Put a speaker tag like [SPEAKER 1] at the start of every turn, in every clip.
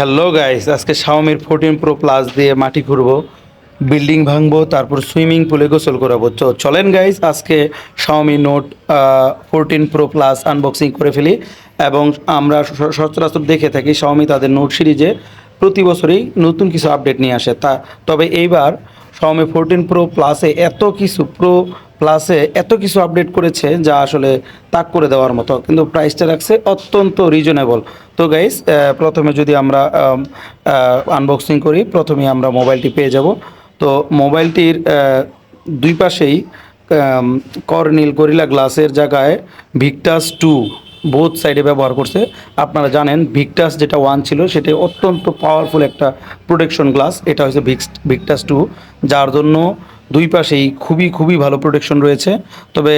[SPEAKER 1] Hello guys, আজকে শাওমির 14 Pro Plus দিয়ে মাটি খুঁড়বো, বিল্ডিং ভাঙবো, তারপর সুইমিং পুলে গোসল করাবো। তো চলেন গাইস, আজকে Xiaomi note 14 Pro Plus unboxing করে ফেলি। এবং আমরা সচরাচর দেখে থাকি শাওমি তাদের নোট সিরিজে প্রতি বছরই নতুন কিছু আপডেট নিয়ে আসে। তবে এইবার শাওমি 14 Pro Plus-এ এত কিছু আপডেট করেছে যা আসলে তাক করে দেওয়ার মতো, কিন্তু প্রাইসটা রাখছে অত্যন্ত রিজনেবল। তো গাইস, প্রথমে যদি আমরা আনবক্সিং করি, প্রথমে আমরা মোবাইলটি পেয়ে যাব। তো মোবাইলটির দুই পাশেই কর্নিল গরিলা গ্লাসের জায়গায় ভিক্টাস 2 বোথ সাইডে ব্যবহার করছে। আপনারা জানেন ভিক্টাস যেটা 1 ছিল সেটা অত্যন্ত পাওয়ারফুল একটা প্রোটেকশন গ্লাস, এটা হচ্ছে ভিক্টাস 2, যার জন্য দুই পাশেই খুবই ভালো প্রোটেকশন রয়েছে। তবে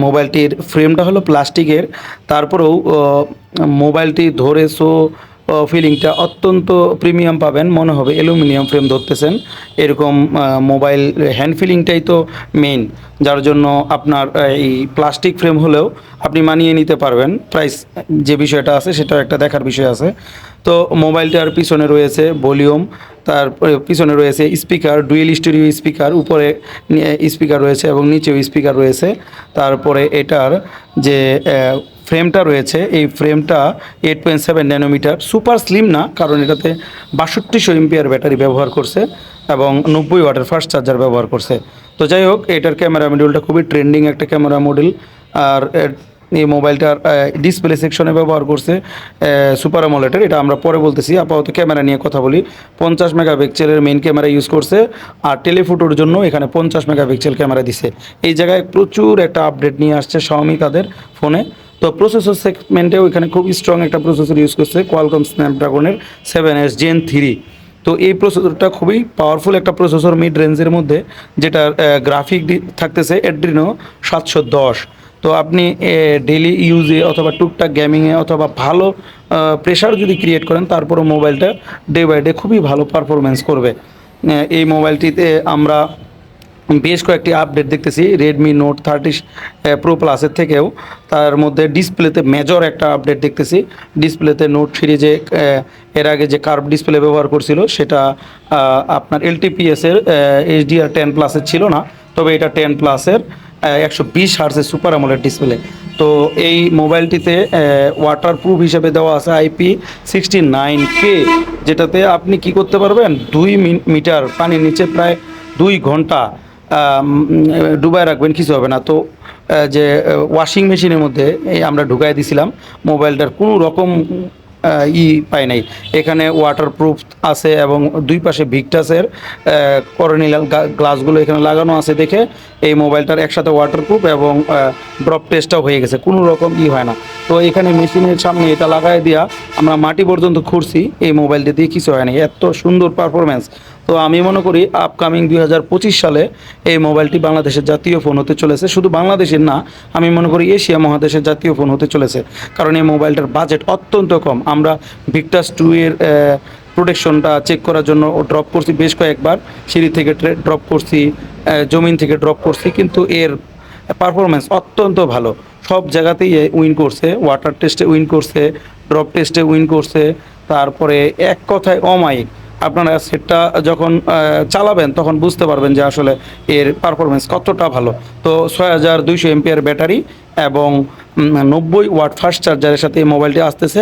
[SPEAKER 1] মোবাইলটির ফ্রেমটা হলো প্লাস্টিকের, তারপরেও মোবাইলটি ধরে ফিলিংটা অত্যন্ত প্রিমিয়াম পাবেন, মনে হবে অ্যালুমিনিয়াম ফ্রেম ধরতেছেন এরকম। মোবাইল হ্যান্ড ফিলিংটাই তো মেইন, যার জন্য আপনার এই প্লাস্টিক ফ্রেম হলেও আপনি মানিয়ে নিতে পারবেন। প্রাইস যে বিষয়টা আছে সেটাও একটা দেখার বিষয় আছে। তো মোবাইলটার পিছনে রয়েছে ভলিউম, তারপরে পিছনে রয়েছে স্পিকার, ডুয়েল স্টেরিও স্পিকার, উপরে স্পিকার রয়েছে এবং নিচেও স্পিকার রয়েছে। তারপরে এটার যে ফ্রেমটা রয়েছে, এই ফ্রেমটা 8.7 ন্যানোমিটার, সুপার স্লিম না, কারণ এটাতে 6200 এমপিআর ব্যাটারি ব্যবহার করছে এবং 90 ওয়াটের ফাস্ট চার্জার ব্যবহার করছে। তো যাই হোক, এটার ক্যামেরা মডিউলটা খুবই ট্রেন্ডিং একটা ক্যামেরা মডেল। আর এই মোবাইলটার ডিসপ্লে সেকশনে ব্যবহার করছে সুপার অ্যামোলেডের, এটা আমরা পরে বলতেছি। আপাতত ক্যামেরা নিয়ে কথা বলি। 50 মেগাপিক্সেলের মেইন ক্যামেরা ইউজ করছে, আর টেলিফোটোর জন্য এখানে 50 মেগাপিক্সেল ক্যামেরা দিছে। এই জায়গায় প্রচুর একটা আপডেট নিয়ে আসছে শাওমি তাদের ফোনে। তো প্রসেসর সেগমেন্টেও এখানে খুব স্ট্রং একটা প্রসেসর ইউজ করছে, কোয়ালকম স্ন্যাপড্রাগনের 7S Gen 3। তো এই প্রসেসরটা খুবই পাওয়ারফুল একটা প্রসেসর মিড রেঞ্জের মধ্যে, যেটার গ্রাফিক থাকতেছে অ্যাড্রিনো 710। তো আপনি ডেইলি ইউজে অথবা টুকটাক গেমিংয়ে অথবা ভালো প্রেশার যদি ক্রিয়েট করেন, তারপরও মোবাইলটা ডে বাই ডে খুবই ভালো পারফরমেন্স করবে। এই মোবাইলটিতে আমরা বেশ কয়েকটি আপডেট দেখতেছি রেডমি নোট 30 Pro Plus-এর থেকেও। তার মধ্যে ডিসপ্লেতে মেজর একটা আপডেট দেখতেছি। ডিসপ্লেতে নোট সিরিজে এর আগে যে কার্ভ ডিসপ্লে ব্যবহার করছিল সেটা আপনার LTPS-এর HDR10 Plus-এর ছিল না, তবে এটা 10 Plus-এর 120 হার্জের সুপার অ্যামোলেড ডিসপ্লে। তো এই মোবাইলটিতে ওয়াটারপ্রুফ হিসেবে দেওয়া আছে IP69K, যেটাতে আপনি কি করতে পারবেন, 2 মিটার পানির নিচে প্রায় 2 ঘন্টা ডুবায় রাখবেন, কিছু হবে না। তো যে ওয়াশিং মেশিনের মধ্যে আমরা ঢুকাই দিছিলাম, মোবাইলটার কোনো রকম পাই নাই। এখানে ওয়াটারপ্রুফ আছে এবং দুই পাশে ভিক্টাসের কর্নিল গ্লাসগুলো এখানে লাগানো আছে দেখে এই মোবাইলটার একসাথে ওয়াটারপ্রুফ এবং ড্রপ টেস্টটাও হয়ে গেছে, কোনো রকম হয় না। তো এখানে মেশিনের সামনে এটা লাগাই দিয়া আমরা মাটি পর্যন্ত খুঁড়ছি, এই মোবাইলটা দিয়ে কিছু হয় না, এত সুন্দর পারফরমেন্স। তো আমি মনে করি আপকামিং 2025 সালে এই মোবাইলটি বাংলাদেশের জাতীয় ফোন হতে চলেছে। শুধু বাংলাদেশের না, আমি মনে করি এশিয়া মহাদেশের জাতীয় ফোন হতে চলেছে, কারণ এই মোবাইলটার বাজেট অত্যন্ত কম। আমরা ভিক্টাস 2 এর প্রোটেকশনটা চেক করার জন্য ড্রপ করছি বেশ কয়েকবার, সিঁড়ি থেকে ড্রপ করছি, জমিন থেকে ড্রপ করছি, কিন্তু এর পারফরমেন্স অত্যন্ত ভালো। সব জায়গাতেই উইন করছে, ওয়াটার টেস্টে উইন করছে, ড্রপ টেস্টে উইন করছে। তারপরে এক কথায় অমায়িক। আপনারা সেটটা যখন চালাবেন তখন বুঝতে পারবেন যে আসলে এর পারফরমেন্স কতটা ভালো। তো 6200 এমপিআর ব্যাটারি এবং 90 ওয়াট ফাস্ট চার্জারের সাথে এই মোবাইলটি আসতেছে।